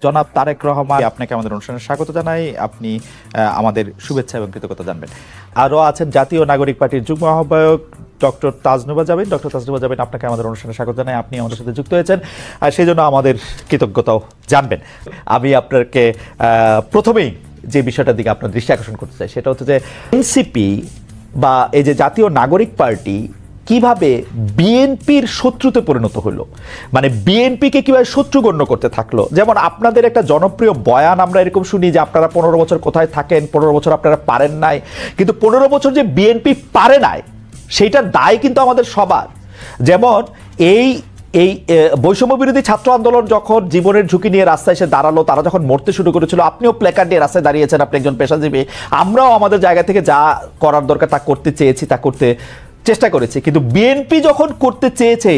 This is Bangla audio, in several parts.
জনাব তারেক রহমান, আপনাকে আমাদের অনুষ্ঠানে স্বাগত জানাই। আপনি আমাদের শুভেচ্ছা এবং কৃতজ্ঞতা জানবেন। আরও আছেন জাতীয় নাগরিক পার্টির যুগ্ম আহ্বায়ক ডক্টর তাজনুবা জাবিন। ডক্টর তাজনুবা জাবিন, আপনাকে আমাদের অনুষ্ঠানে স্বাগত জানাই। আপনি আমাদের সাথে যুক্ত হয়েছেন, আর সেই জন্য আমাদের কৃতজ্ঞতাও জানবেন। আমি আপনাকে প্রথমেই যে বিষয়টার দিকে আপনার দৃষ্টি আকর্ষণ করতে চাই, সেটা হচ্ছে যে এনসিপি বা এই যে জাতীয় নাগরিক পার্টি কিভাবে বিএনপির শত্রুতে পরিণত হলো, মানে বিএনপিকে কিভাবে শত্রু গণ্য করতে থাকলো। যেমন আপনাদের একটা জনপ্রিয় বয়ান আমরা এরকম শুনি যে আপনারা 15 বছর কোথায় থাকেন, 15 বছর আপনারা পারেন নাই, কিন্তু 15 বছর যে বিএনপি পারে নাই সেইটার দায় কিন্তু আমাদের সবার। যেমন এই বৈষম্য বিরোধী ছাত্র আন্দোলন যখন জীবনের ঝুঁকি নিয়ে রাস্তায় এসে দাঁড়ালো, তারা যখন মরতে শুরু করেছিল, আপনিও প্ল্যাকার্ড নিয়ে রাস্তায় দাঁড়িয়েছেন, আপনি একজন পেশাজীবী। আমরাও আমাদের জায়গা থেকে যা করার দরকার তা করতে চেয়েছি, তা করতে চেষ্টা করেছে। কিন্তু বিএনপি যখন করতে চেয়েছে,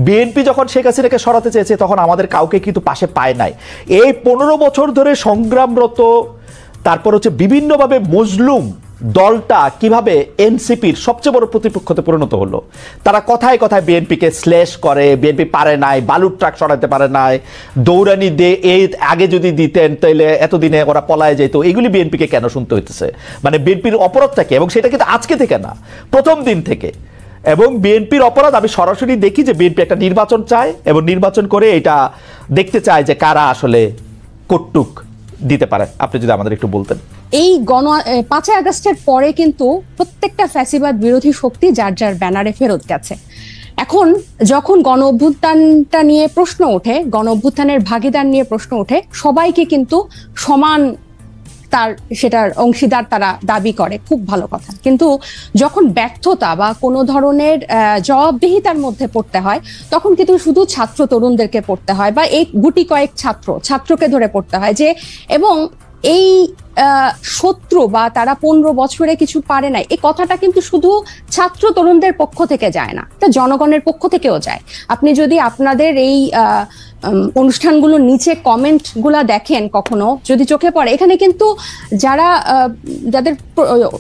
বিএনপি যখন শেখ হাসিনাকে সরাতে চেয়েছে, তখন আমাদের কাউকে কিন্তু পাশে পায় নাই। এই 15 বছর ধরে সংগ্রামরত, তারপর হচ্ছে বিভিন্নভাবে মজলুম দলটা কিভাবে এনসিপির সবচেয়ে বড় প্রতিপক্ষতে পরিণত হলো। তারা কথায় কথায় বিএনপিকে শ্লেষ করে, বিএনপি পারে নাই, বালুর ট্রাক সরাতে পারে নাই, দৌড়ানি দিয়ে এই আগে যদি দিতেন তাহলে এতদিনে ওরা পলায় যেত। এগুলি বিএনপিকে কেন শুনতে হইতেছে? মানে বিএনপির অপরাধটা কি? এবং সেটা কিন্তু আজকে থেকে না, প্রথম দিন থেকে। এবং বিএনপির অপরাধ আমি সরাসরি দেখি যে বিএনপি একটা নির্বাচন চায় এবং নির্বাচন করে এটা দেখতে চায় যে কারা আসলে কটুক দিতে পারে। আপনি যদি আমাদের একটু বলতেন। এই 5 আগস্টের পরে কিন্তু প্রত্যেকটা ফ্যাসিবাদ বিরোধী শক্তি যার যার ব্যানারে ফেরত গেছে। এখন যখন গণ অভ্যুত্থানটা নিয়ে প্রশ্ন ওঠে, গণ অভ্যুত্থানের ভাগিদার নিয়ে প্রশ্ন ওঠে, সবাইকে কিন্তু সমান সেটার অংশীদার তারা দাবি করে, খুব ভালো কথা। কিন্তু যখন ব্যর্থতা বা কোনো ধরনের জবাবদিহিতার মধ্যে পড়তে হয়, তখন কিন্তু শুধু ছাত্র তরুণদেরকে পড়তে হয়, বা এই গুটি কয়েক ছাত্রকে ধরে পড়তে হয় যে, এবং এই শত্রু বা তারা 15 বছরে কিছু পারে নাই, এই কথাটা কিন্তু শুধু ছাত্র তরুণদের পক্ষ থেকে যায় না, এটা জনগণের পক্ষ থেকেও যায়। আপনি যদি আপনাদের এই অনুষ্ঠানগুলোর নিচে কমেন্ট গুলা দেখেন, কখনো যদি চোখে পড়ে, এখানে কিন্তু যাদের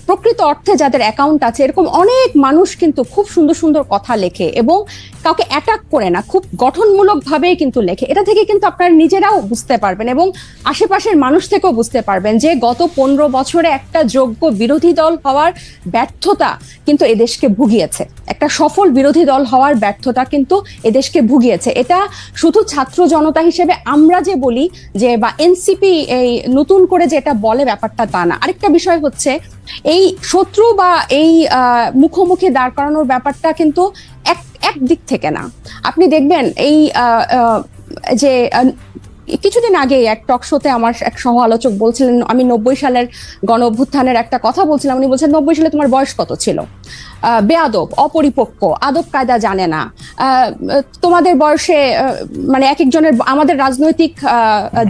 প্রকৃত অর্থে যাদের অ্যাকাউন্ট আছে, এরকম অনেক মানুষ কিন্তু খুব সুন্দর সুন্দর কথা লেখে এবং কাউকে অ্যাটাক করে না, খুব গঠনমূলক ভাবেই কিন্তু লেখে। এটা থেকে কিন্তু আপনারা নিজেরাও বুঝতে পারবেন এবং আশেপাশের মানুষ থেকেও বুঝতে পারবেন যে গত 15 বছরে একটা যোগ্য বিরোধী দল হওয়ার ব্যর্থতা কিন্তু এদেশকে ভুগিয়েছে, একটা সফল বিরোধী দল হওয়ার ব্যর্থতা কিন্তু এদেশকে ভুগিয়েছে। এটা শুধু ছাত্র জনতা হিসেবে আমরা যে বলি যে, বা এনসিপি এই নতুন করে যেটা বলে, ব্যাপারটা তা না। আরেকটা বিষয় হচ্ছে, এই শত্রু বা এই মুখোমুখি দাঁড় করানোর ব্যাপারটা কিন্তু এক দিক থেকে না। আপনি দেখবেন এই যে কিছুদিন আগে এক টক শোতে আমার এক সহ আলোচক বলছিলেন, আমি 90 সালের গণ অভ্যুত্থানের একটা কথা বলছিলাম, উনি বলছেন 90 সালে তোমার বয়স কত ছিল? বেয়াদব, অপরিপক্ক, আদব কায়দা জানে না, তোমাদের বয়সে মানে এক একজনের, আমাদের রাজনৈতিক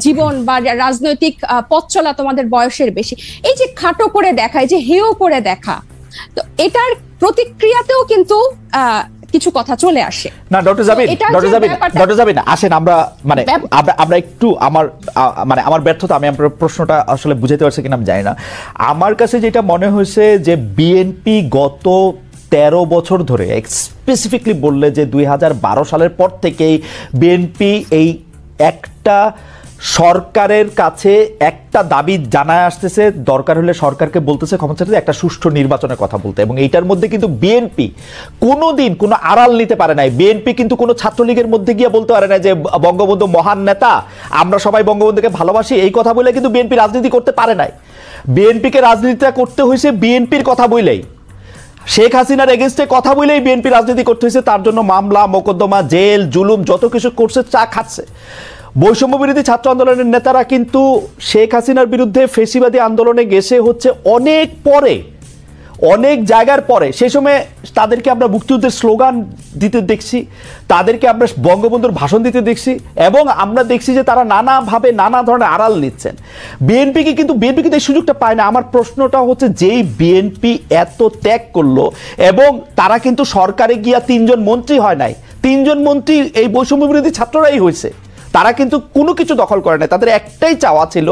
জীবন বা রাজনৈতিক পথ চলা তোমাদের বয়সের বেশি। এই যে খাটো করে দেখা, এই যে হেয় করে দেখা, তো এটার প্রতিক্রিয়াতেও কিন্তু কিছু কথা চলে আসে না। ডক্টর জাবিন আসেন, আমরা একটু আমার ব্যর্থতা, আমি আপনার প্রশ্নটা আসলে বুঝাতে পারছি কিনা আমি জানি না। আমার কাছে যেটা মনে হয়েছে যে বিএনপি গত 13 বছর ধরে, স্পেসিফিকলি বললে যে 2012 সালের পর থেকেই বিএনপি এই একটা সরকারের কাছে একটা দাবি জানায় আসতেছে, দরকার হলে সরকারকে বলতেছে ক্ষমতা চাইতে একটা সুষ্ঠু নির্বাচনের কথা বলতে। এবং এইটার মধ্যে কিন্তু বিএনপি কোনোদিন কোনো আড়াল নিতে পারে নাই। বিএনপি কিন্তু কোনো ছাত্রলীগের মধ্যে গিয়ে বলতে পারে না যে বঙ্গবন্ধু মহান নেতা, আমরা সবাই বঙ্গবন্ধুকে ভালোবাসি, এই কথা বলে কিন্তু বিএনপি রাজনীতি করতে পারে নাই। বিএনপিকে রাজনীতিটা করতে হয়েছে বিএনপির কথা বলেই, শেখ হাসিনার এগেনস্টে কথা বলেই বিএনপি রাজনীতি করতে হয়েছে। তার জন্য মামলা, মোকদ্দমা, জেল, জুলুম যত কিছু করছে, চা খাচ্ছে। বৈষম্য বিরোধী ছাত্র আন্দোলনের নেতারা কিন্তু শেখ হাসিনার বিরুদ্ধে ফেসিবাদী আন্দোলনে গেছে হচ্ছে অনেক পরে, অনেক জায়গার পরে। সেই সময় তাদেরকে আমরা মুক্তিযুদ্ধের স্লোগান দিতে দেখছি, তাদেরকে আমরা বঙ্গবন্ধুর ভাষণ দিতে দেখছি, এবং আমরা দেখছি যে তারা নানাভাবে নানা ধরনের আড়াল নিচ্ছেন। বিএনপি কিন্তু এই সুযোগটা পায় না। আমার প্রশ্নটা হচ্ছে, যেই বিএনপি এত ত্যাগ করলো, এবং তারা কিন্তু সরকারে গিয়া 3 জন মন্ত্রী হয় নাই, 3 জন মন্ত্রী এই বৈষম্য বিরোধী ছাত্ররাই হয়েছে। তারা কিন্তু কোনো কিছু দখল করে নাই, তাদের একটাই চাওয়া ছিল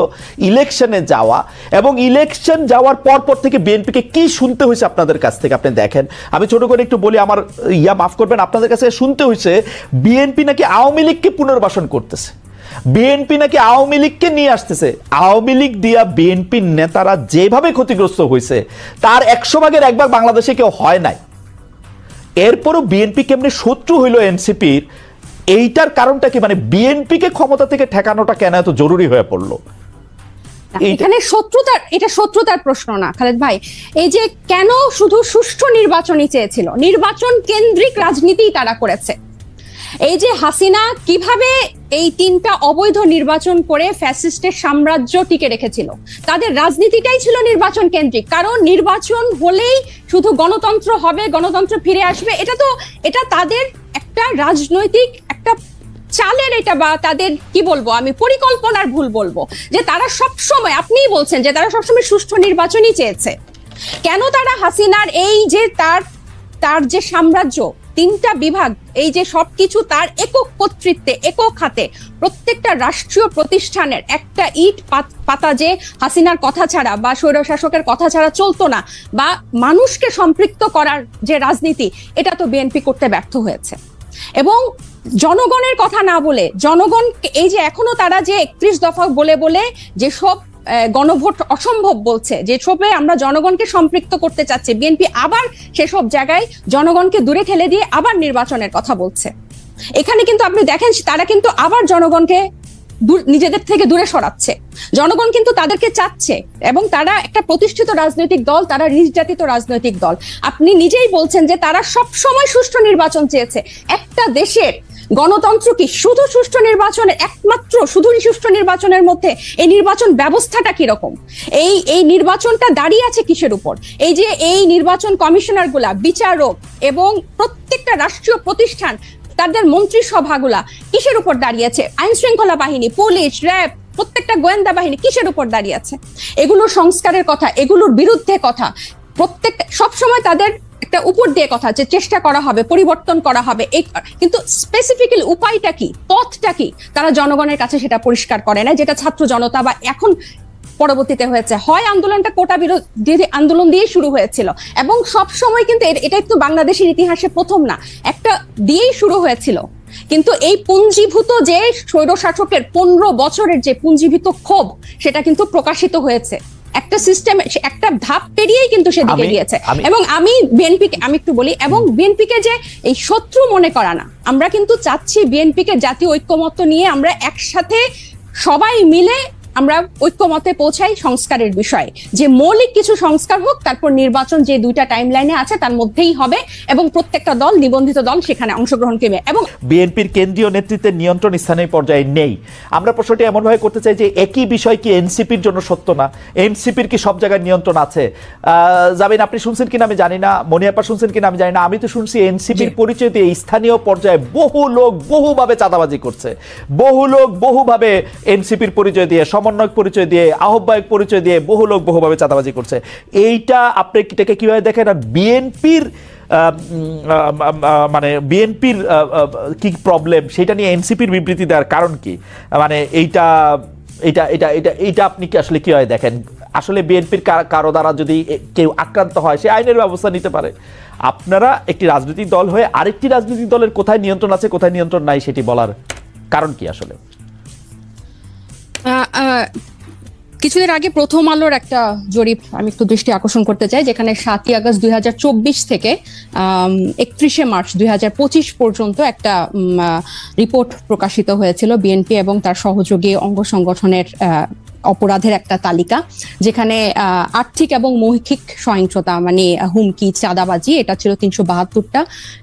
ইলেকশনে যাওয়া। এবং ইলেকশন যাওয়ার পর থেকে বিএনপিকে কি শুনতে হয়েছে আপনাদের কাছ থেকে আপনি দেখেন। আমি ছোট করে একটু বলি, আমার মাফ করবেন, আপনাদের কাছে শুনতে হয়েছে বিএনপি নাকি আওয়ামী লীগকে পুনর্বাসন করতেছে। বিএনপি নাকি আওয়ামী লীগকে নিয়ে আসতেছে। আওয়ামী লীগ দিয়া বিএনপির নেতারা যেভাবে ক্ষতিগ্রস্ত হয়েছে তার 100 ভাগের 1 ভাগ বাংলাদেশে কেউ হয় নাই। এরপরও বিএনপি কেমনি শত্রু হইল এনসিপির, এইটার কারণটা কি? মানে বিএনপিকে ক্ষমতা থেকে ঠেকানোটা কেন এত জরুরি হয়ে পড়লো? এখানে শত্রুতার প্রশ্ন না খালেদ ভাই। এই যে কেন শুধু সুষ্ঠু নির্বাচনই চেয়েছিল, নির্বাচন কেন্দ্রিক রাজনীতি তারা করেছে। এই যে হাসিনা কিভাবে এই 3টা অবৈধ নির্বাচন করে ফ্যাসিস্টের সাম্রাজ্য টিকে রেখেছিল, তাদের রাজনীতিটাই ছিল নির্বাচন কেন্দ্রিক। কারণ নির্বাচন হলেই শুধু গণতন্ত্র হবে, গণতন্ত্র ফিরে আসবে, এটা তাদের একটা রাজনৈতিক একটা চালের, এটা বা তাদের কি বলবো আমি, পরিকল্পনার ভুল বলবো, যে তারা সবসময়, আপনিই বলছেন যে তারা সবসময় সুষ্ঠু নির্বাচনই চেয়েছে। কেন তারা হাসিনার এই যে তার যে সাম্রাজ্য, 3টা বিভাগ, এই যে সবকিছু তার একক কর্তৃত্বে, একক হাতে, প্রত্যেকটা রাষ্ট্রীয় প্রতিষ্ঠানের একটা ইট পাতা যে হাসিনার কথা ছাড়া বা স্বৈরশাসকের কথা ছাড়া চলতো না, বা মানুষকে সম্পৃক্ত করার যে রাজনীতি, এটা তো বিএনপি করতে ব্যর্থ হয়েছে। এবং জনগণের কথা না বলে, জনগণ এই যে এখনো তারা যে 31 দফা বলে বলে যেসব গণভোট অসম্ভব বলছে, যেসবে আমরা জনগণকে সম্পৃক্ত করতে চাচ্ছি, বিএনপি আবার সেসব জায়গায় জনগণকে দূরে ঠেলে দিয়ে আবার নির্বাচনের কথা বলছে। এখানে কিন্তু আপনি দেখেন তারা কিন্তু আবার জনগণকে নিজেদের থেকে দূরে সরাচ্ছে। জনগণ কিন্তু তাদেরকে চাচ্ছে, এবং তারা একটা প্রতিষ্ঠিত রাজনৈতিক দল, তারা নির্যাতিত রাজনৈতিক দল। আপনি নিজেই বলছেন যে তারা সব সময় সুষ্ঠু নির্বাচন চেয়েছে। একটা দেশের গণতন্ত্র কি শুধু সুষ্ঠু নির্বাচনের, একমাত্র শুধু সুষ্ঠু নির্বাচনের মধ্যে এই নির্বাচন ব্যবস্থাটা কিরকম, এই নির্বাচনটা দাঁড়িয়ে আছে কিসের উপর? এই যে এই নির্বাচন কমিশনার গুলা, বিচারক এবং প্রত্যেকটা রাষ্ট্রীয় প্রতিষ্ঠান, তাদের মন্ত্রিসভাগুলা কিসের উপর দাঁড়িয়েছে? আইন শৃঙ্খলা বাহিনী, পুলিশ, র্যাব, প্রত্যেকটা গোয়েন্দা বাহিনী কিসের উপর দাঁড়িয়ে আছে? এগুলোর সংস্কারের কথা, এগুলোর বিরুদ্ধে কথা, প্রত্যেকটা সবসময় তাদের একটা উপর দিয়ে কথা, যে চেষ্টা করা হবে, পরিবর্তন করা হবে, কিন্তু স্পেসিফিক্যালি উপায়টা কি, পথটা কি, তারা জনগণের কাছে সেটা পরিষ্কার করে না। যেটা ছাত্র জনতা বা এখন পরবর্তীতে হয়েছে, হয় আন্দোলনটা কোটা বিরোধী আন্দোলন দিয়ে শুরু হয়েছিল, এবং সব সময় কিন্তু এটা একটু বাংলাদেশের ইতিহাসে প্রথম না, একটা দিয়েই শুরু হয়েছিল। কিন্তু এই পুঞ্জীভূত যে স্বৈরশাসকের 15 বছরের যে পুঞ্জীভূত ক্ষোভ, সেটা কিন্তু প্রকাশিত হয়েছে একটা সিস্টেম, একটা ধাপ পেরিয়েই কিন্তু সেদিকে গিয়েছে। এবং আমি বিএনপিকে আমি একটু বলি, এবং বিএনপিকে যে এই শত্রু মনে করা না, আমরা কিন্তু চাচ্ছি বিএনপিকে জাতীয় ঐক্যমত্য নিয়ে আমরা একসাথে সবাই মিলে আমরা ঐক্যমতে পৌঁছাই সংস্কারের বিষয়ে, যে মৌলিক কিছু সংস্কার হোক, তারপর নির্বাচন যে 2টা টাইম লাইনে আছে তার মধ্যেই হবে, এবং প্রত্যেকটা দল, নিবন্ধিত দল সেখানে অংশগ্রহণ করবে। এবং বিএনপির কেন্দ্রীয় নেতৃত্বের নিয়ন্ত্রণ স্থানীয় পর্যায়ে নেই। আমরা প্রশ্নটি এমনভাবে করতে চাই যে একই বিষয় কি এনসিপির জন্য সত্য না? এনসিপির কি সব জায়গায় নিয়ন্ত্রণ আছে? জামিন, আপনি শুনছেন কিনা আমি জানি না, মনিয়াপা শুনছেন কিনা আমি জানি না, আমি তো শুনছি এনসিপির পরিচয় দিয়ে স্থানীয় পর্যায়ে বহু লোক বহুভাবে চাঁদাবাজি করছে, বহু লোক বহুভাবে এনসিপির পরিচয় দিয়ে, সমন্বয়ক পরিচয় দিয়ে, আহ্বায়ক পরিচয় দিয়ে বহু লোক বহুভাবে চাঁদাবাজি করছে। এইটা আপনি এটাকে কিভাবে দেখেন? আর বিএনপির মানে বিএনপির কি প্রবলেম, সেটা নিয়ে এনসিপির বিবৃতি দেওয়ার কারণ কি? মানে এইটা এটা এটা এটা এইটা আপনি কি আসলে কিভাবে দেখেন? আসলে বিএনপির কারো দ্বারা যদি কেউ আক্রান্ত হয়, সে আইনের ব্যবস্থা নিতে পারে। আপনারা একটি রাজনৈতিক দল হয়ে আরেকটি রাজনৈতিক দলের কোথায় নিয়ন্ত্রণ আছে, কোথায় নিয়ন্ত্রণ নাই, সেটি বলার কারণ কি আসলে? কিছুদিন আগে প্রথম আলোর একটা জরিপ আমি একটু দৃষ্টি আকর্ষণ করতে চাই, যেখানে 7ই আগস্ট 2024 থেকে 31শে মার্চ 2025 পর্যন্ত একটা রিপোর্ট প্রকাশিত হয়েছিল বিএনপি এবং তার সহযোগী অঙ্গ সংগঠনের অপরাধের একটা তালিকা, যেখানে আর্থিক এবং মৌখিক সহিংসতা মানে হুমকি, চাঁদাবাজি, এটা ছিল 372টা,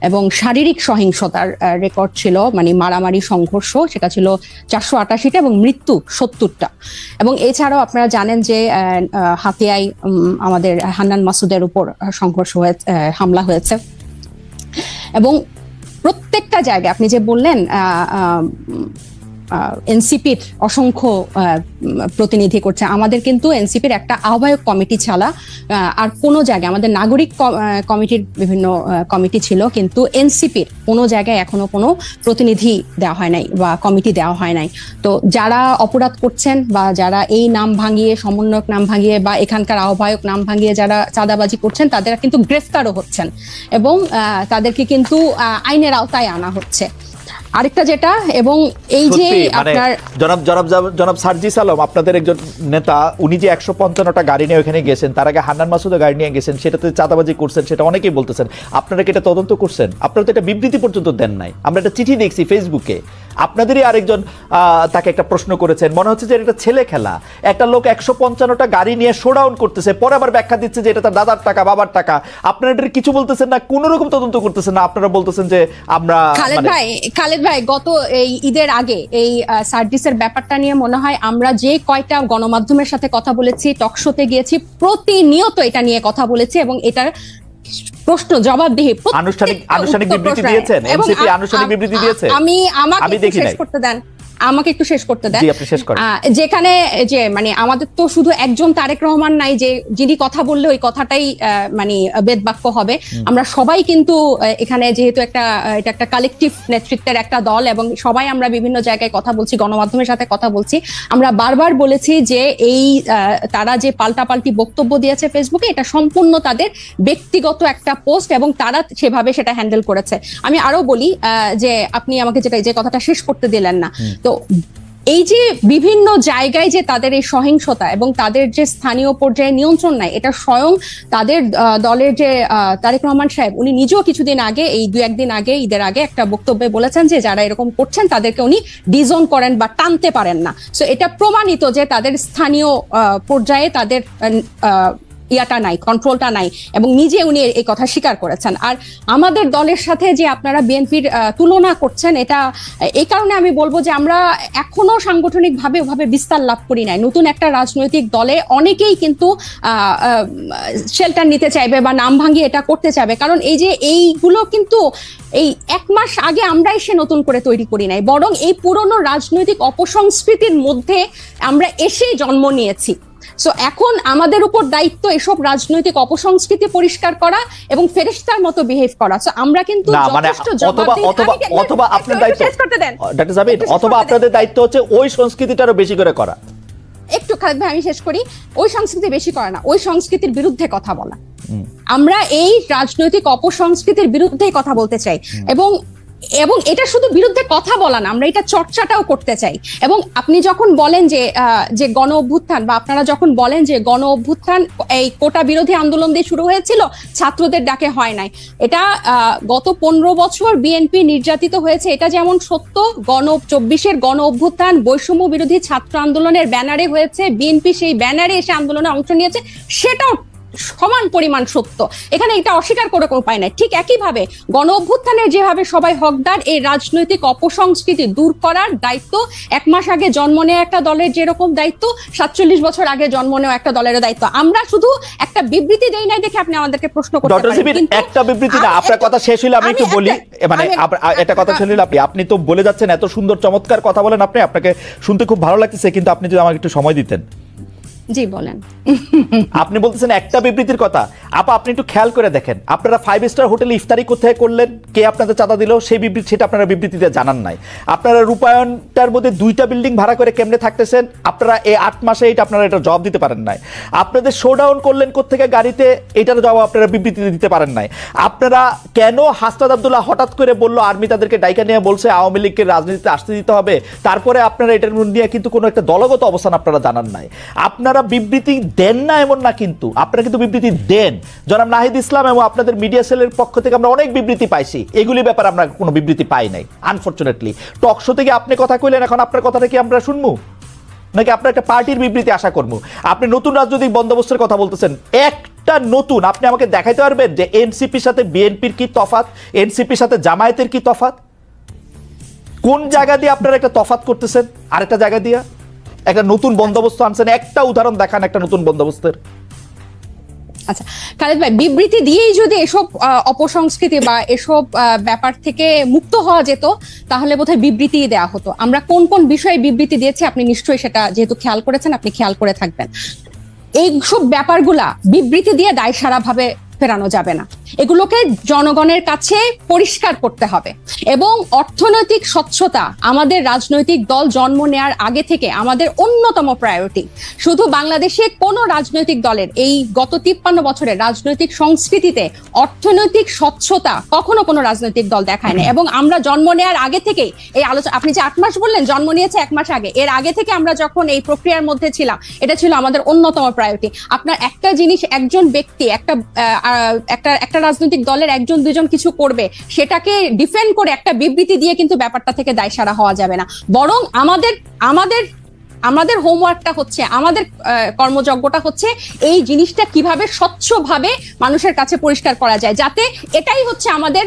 এবং শারীরিক সহিংসতার রেকর্ড ছিল মানে মারামারি, সংঘর্ষ, সেটা ছিল 488টা, এবং মৃত্যু 70টা। এবং এছাড়াও আপনারা জানেন যে হাতিয়ায় আমাদের হান্নান মাসুদের উপর সংঘর্ষ হয়েছে, হামলা হয়েছে, এবং প্রত্যেকটা জায়গায় আপনি যে বললেন এনসিপির অসংখ্য প্রতিনিধি করছে, আমাদের কিন্তু এনসিপির একটা আহ্বায়ক কমিটি ছাড়া আর কোনো জায়গায়, আমাদের নাগরিক কমিটির বিভিন্ন কমিটি ছিল, কিন্তু এনসিপির কোনো জায়গায় এখনো কোনো প্রতিনিধি দেওয়া হয় নাই বা কমিটি দেওয়া হয় নাই। তো যারা অপরাধ করছেন বা যারা এই নাম ভাঙিয়ে, সমন্বয়ক নাম ভাঙিয়ে বা এখানকার আহ্বায়ক নাম ভাঙিয়ে যারা চাঁদাবাজি করছেন, তাদের কিন্তু গ্রেফতারও হচ্ছেন এবং তাদেরকে কিন্তু আইনের আওতায় আনা হচ্ছে। আরেকটা যেটা, এবং এই যে সত্যি মানে আপনার জনাব সার্জিস আলম, আপনাদের একজন নেতা, উনি যে 155টা গাড়ি নিয়ে ওখানে গেছেন, তার আগে হান্নান মাসুদও গাড়ি নিয়ে গেছেন, সেটাতে চাঁদাবাজি করছেন, সেটা অনেকেই বলতেছেন। আপনারা কি এটা তদন্ত করছেন? আপনারা তো এটা বিবৃতি পর্যন্ত দেন নাই। আমরা একটা চিঠি দেখছি ফেসবুকে, আপনাদেরই আরেকজন তাকে একটা প্রশ্ন করেছেন, মনে হচ্ছে যে এটা ছেলে খেলা। একটা লোক 155টা গাড়ি নিয়ে শোডাউন করতেছে, পরে আবার ব্যাখ্যা দিচ্ছে যে এটা তার দাদার টাকা, বাবার টাকা। আপনারা এটা কিছু বলতেছেন না, কোনো রকম তদন্ত করতেছেন না। আপনারা বলতেছেন যে আমরা খালেদ ভাই গত এই ঈদের আগে এই সার্ভিসের ব্যাপারটা নিয়ে মনে হয় আমরা যে কয়টা গণমাধ্যমের সাথে কথা বলেছি, টকশোতে গিয়েছি, প্রতিনিয়ত এটা নিয়ে কথা বলেছি, এবং এটার প্রশ্ন জবাবদিহি আনুষ্ঠানিক বিবৃতি দিয়েছেন, এনসিপি আনুষ্ঠানিক বিবৃতি দিয়েছে। আমাকে শেষ করতে দেন, আমাকে একটু শেষ করতে দেন। জি, আপনি শেষ করেন। যেখানে যে মানে আমাদের তো শুধু একজন তারেক রহমান নাই যে যিনি কথা বললে ওই কথাটাই মানে বেদবাক্য হবে। আমরা সবাই কিন্তু এখানে যেহেতু এটা একটা কালেকটিভ নেতৃত্বের একটা দল, এবং সবাই আমরা বিভিন্ন জায়গায় কথা বলছি, গণমাধ্যমের সাথে কথা বলছি। আমরা বারবার বলেছি যে এই তারা যে পাল্টাপাল্টি বক্তব্য দিয়েছে ফেসবুকে, এটা সম্পূর্ণ তাদের ব্যক্তিগত একটা পোস্ট, এবং তারা সেভাবে সেটা হ্যান্ডেল করেছে। আমি আরো বলি যে আপনি আমাকে যে কথাটা শেষ করতে দিলেন না, তো এই যে বিভিন্ন জায়গায় যে তাদের এই সহিংসতা এবং তাদের যে স্থানীয় পর্যায়ে নিয়ন্ত্রণ নাই, এটা স্বয়ং তাদের দলের যে তারেক রহমান সাহেব, উনি নিজেও কিছুদিন আগে, এই 2-1 দিন আগে, ঈদের আগে একটা বক্তব্যে বলেছেন যে যারা এরকম করছেন তাদেরকে উনি ডিজোন করেন বা টানতে পারেন না। সো এটা প্রমাণিত যে তাদের স্থানীয় পর্যায়ে তাদের ইয়াটা নাই, কন্ট্রোলটা নাই, এবং নিজে উনি এই কথা স্বীকার করেছেন। আর আমাদের দলের সাথে যে আপনারা বিএনপির তুলনা করছেন, এটা এই কারণে আমি বলবো যে আমরা এখনো সাংগঠনিকভাবে ওভাবে বিস্তার লাভ করি নাই। নতুন একটা রাজনৈতিক দলে অনেকেই কিন্তু শেল্টার নিতে চাইবে বা নাম ভাঙিয়ে এটা করতে চাইবে, কারণ এই যে এইগুলো কিন্তু এই 1 মাস আগে আমরাই সে নতুন করে তৈরি করি নাই, বরং এই পুরনো রাজনৈতিক অপসংস্কৃতির মধ্যে আমরা এসেই জন্ম নিয়েছি। সো এখন আমাদের উপর দায়িত্ব এসব রাজনৈতিক অপসংস্কৃতি পরিষ্কার করা এবং ফেরেশতার মতো বিহেভ করা। সো আমরা কিন্তু অথবা আপনার দায়িত্ব, ডক্টর জাবির, অথবা আপনাদের দায়িত্ব হচ্ছে ওই সংস্কৃতিটারও বেশি করে করা। একটু খালেদ ভাই আমি শেষ করি। ওই সংস্কৃতি বেশি করা না, ওই সংস্কৃতির বিরুদ্ধে কথা বলা। আমরা এই রাজনৈতিক অপসংস্কৃতির বিরুদ্ধে কথা বলতে চাই, এবং এটা শুধু বিরুদ্ধে কথা বলা না, আমরা এটা চর্চাটাও করতে চাই। এবং আপনি যখন বলেন যে গণ অভ্যুত্থান, বা আপনারা যখন বলেন যে গণ অভ্যুত্থান এই কোটা বিরোধী আন্দোলন দিয়ে শুরু হয়েছিল, ছাত্রদের ডাকে হয় নাই, এটা গত 15 বছর বিএনপি নির্যাতিত হয়েছে, এটা যেমন সত্য। 24-এর গণ অভ্যুত্থান বৈষম্য বিরোধী ছাত্র আন্দোলনের ব্যানারে হয়েছে, বিএনপি সেই ব্যানারে এসে আন্দোলনে অংশ নিয়েছে, সেটাও সমান পরিমাণ সত্য। এখানে এটা অস্বীকার করে কোনো উপায় নাই। ঠিক একইভাবে গণ অভ্যুত্থানের যেভাবে সবাই হকদার, এই রাজনৈতিক অপসংস্কৃতি দূর করার দায়িত্ব 1 মাস আগে জন্ম নেওয়া একটা দলের যেরকম দায়িত্ব, 47 বছর আগে জন্ম নেওয়া একটা দলের দায়িত্ব। আমরা শুধু একটা বিবৃতি দেই নাই দেখে আপনি আমাদেরকে প্রশ্ন করতে পারেন, একটা বিবৃতি না। আপনার কথা শেষ হইলে আমি একটু বলি, মানে এটা কথা শেষ হইলে আপনি তো বলে যাচ্ছেন, এত সুন্দর চমৎকার কথা বলেন আপনি, আপনাকে শুনতে খুব ভালো লাগতেছে, কিন্তু আপনি যদি আমাকে একটু সময় দিতেন। জি বলেন। আপনি বলতেছেন একটা বিবৃতির কথা। আপা, আপনি একটু খেয়াল করে দেখেন, আপনারা 5 স্টার হোটেলে ইফতারি কোথায় করলেন, কে আপনাদের চাঁদা দিল, সেই বিবৃতি সেটা আপনারা বিবৃতিতে জানান নাই। আপনারা রূপায়ণটার মধ্যে 2টা বিল্ডিং ভাড়া করে কেমনে থাকতেছেন, আপনারা এই 8 মাসে আপনারা এটা জবাব দিতে পারেন নাই। আপনাদের শোডাউন করলেন কোত্থেকে গাড়িতে, এটার জবাব আপনারা বিবৃতিতে দিতে পারেন নাই। আপনারা কেন হাসনাত আব্দুল্লাহ হঠাৎ করে বললো আর্মি তাদেরকে ডাইকা নিয়ে বলছে আওয়ামী লীগকে রাজনীতিতে আসতে দিতে হবে, তারপরে আপনারা এটার নিয়ে কিন্তু কোনো একটা দলগত অবস্থান আপনারা জানান নাই। আপনারা বিবৃতি দেন না এমন না, কিন্তু আপনারা কিন্তু বিবৃতি দেন। জনাব নাহিদ ইসলাম এবং আপনাদের মিডিয়া সেলের পক্ষ থেকে আমরা অনেক বিবৃতি পাইছি, এগুলি ব্যাপারে আমরা কোনো বিবৃতি পাই নাই আনফরচুনেটলি। টক শো থেকে আপনি কথা কইলেন, এখন আপনার কথাটা কি আমরা শুনবো, নাকি আপনার একটা পার্টির বিবৃতি আশা করবো? আপনি নতুন রাজনৈতিক বন্দোবস্তের কথা বলতেছেন, একটা নতুন, আপনি আমাকে দেখাইতে পারবেন যে এনসিপির সাথে বিএনপির কি তফাৎ, এনসিপির সাথে জামায়াতের কি তফাৎ? কোন জায়গা দিয়ে আপনারা একটা তফাৎ করতেছেন আরেকটা জায়গা দিয়ে? একটা নতুন বন্দোবস্ত আনছেন, একটা উদাহরণ দেখান একটা নতুন বন্দোবস্তের। আচ্ছা খালেদ ভাই, বিবৃতি দিয়েই যদি এসব অপসংস্কৃতি বা এসব ব্যাপার থেকে মুক্ত হওয়া যেত, তাহলে বোধহয় বিবৃতি দেওয়া হতো। আমরা কোন কোন বিষয়ে বিবৃতি দিয়েছি আপনি নিশ্চয়ই সেটা যেহেতু খেয়াল করেছেন, আপনি খেয়াল করে থাকবেন। এইসব ব্যাপারগুলা বিবৃতি দিয়ে দায়সারা ভাবে ফেরানো যাবে না। এগুলোকে জনগণের কাছে পরিষ্কার করতে হবে। এবং অর্থনৈতিক স্বচ্ছতা আমাদের রাজনৈতিক দল জন্ম নেওয়ার আগে থেকে আমাদের অন্যতম প্রায়োরিটি। শুধু বাংলাদেশে কোনো রাজনৈতিক দলের এই গত 53 বছরের রাজনৈতিক সংস্কৃতিতে অর্থনৈতিক স্বচ্ছতা কখনো কোনো রাজনৈতিক দল দেখায় না। এবং আমরা জন্ম নেওয়ার আগে থেকেই এই আলোচনা, আপনি যে 8 মাস বললেন, জন্ম নিয়েছে 1 মাস আগে, এর আগে থেকে আমরা যখন এই প্রক্রিয়ার মধ্যে ছিলাম, এটা ছিল আমাদের অন্যতম প্রায়োরিটি। আপনার একটা জিনিস, একজন ব্যক্তি একটা রাজনৈতিক দলের একজন দুজন কিছু করবে, সেটাকে ডিফেন্ড করে একটা বিবৃতি দিয়ে কিন্তু ব্যাপারটা থেকে দায়সারা হওয়া যাবে না। বরং আমাদের হোমওয়ার্কটা হচ্ছে, আমাদের কর্মযজ্ঞটা হচ্ছে এই জিনিসটা কিভাবে স্বচ্ছভাবে মানুষের কাছে পরিষ্কার করা যায়, যাতে এটাই হচ্ছে আমাদের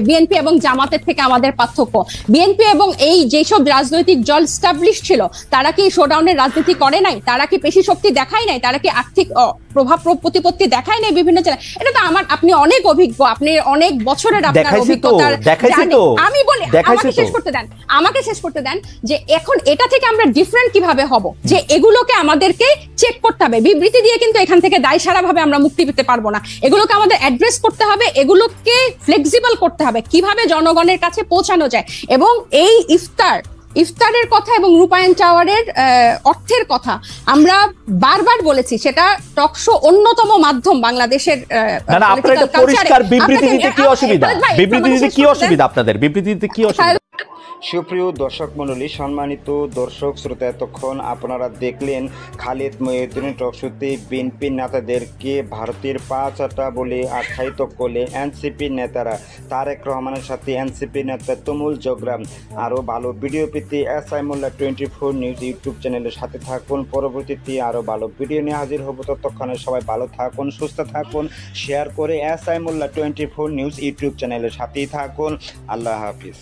বিএনপি এবং জামাতের থেকে আমাদের পার্থক্য। বিএনপি এবং এই যেসব রাজনৈতিক দল স্টাবলিশ ছিল, তারা কি শোডাউনের রাজনীতি করে নাই? তারা কি পেশি শক্তি দেখায় নাই? তারা কি আর্থিক প্রভাব প্রতিপত্তি দেখায় নাই বিভিন্ন জেলায়? এটা তো আপনি অনেক অভিজ্ঞ, আপনি অনেক বছরের আপনার অভিজ্ঞতার। আমি বলি, আমাকে শেষ করতে দেন যে এখন এটা থেকে আমরা ডিফারেন্ট কিভাবে হব, যে এগুলোকে আমাদেরকে চেক করতে হবে। বিবৃতি দিয়ে কিন্তু এখান থেকে দায়সারা ভাবে আমরা মুক্তি পেতে পারবো না। এগুলোকে আমাদের অ্যাড্রেস করতে হবে, এগুলোকে ফ্লেক্সিবল করতে হবে, কিভাবে জনগণের কাছে পৌঁছানো যায়। এবং এই ইফতারের কথা এবং রূপায়ণ টাওয়ারের অর্থের কথা আমরা বারবার বলেছি, সেটা টকশো অন্যতম মাধ্যম বাংলাদেশের। পরিষ্কার বিবৃতি দিতে কি অসুবিধা? বিবৃতি দিতে কি অসুবিধা আপনাদের? বিবৃতি দিতে কি অসুবিধা? সুপ্রিয় দর্শক মণ্ডলী, সম্মানিত দর্শক শ্রোতা, এতক্ষণ আপনারা দেখলেন খালিদ মহিউদ্দিনের টকশোতে বিএনপি নেতাদেরকে ভারতের 5 আটা বলে আখ্যায়িত করলে এনসিপি নেতারা। তারেক রহমানের সাথে এনসিপি নেতা তুমুল জগরাম। আরও ভালো ভিডিও পেতে এসআই মোল্লা 24 নিউজ ইউটিউব চ্যানেলের সাথে থাকুন। পরবর্তীতে আরও ভালো ভিডিও নিয়ে হাজির হব। ততক্ষণে সবাই ভালো থাকুন, সুস্থ থাকুন, শেয়ার করে এসআই মোল্লা 24 নিউজ ইউটিউব চ্যানেলের সাথেই থাকুন। আল্লাহ হাফিজ।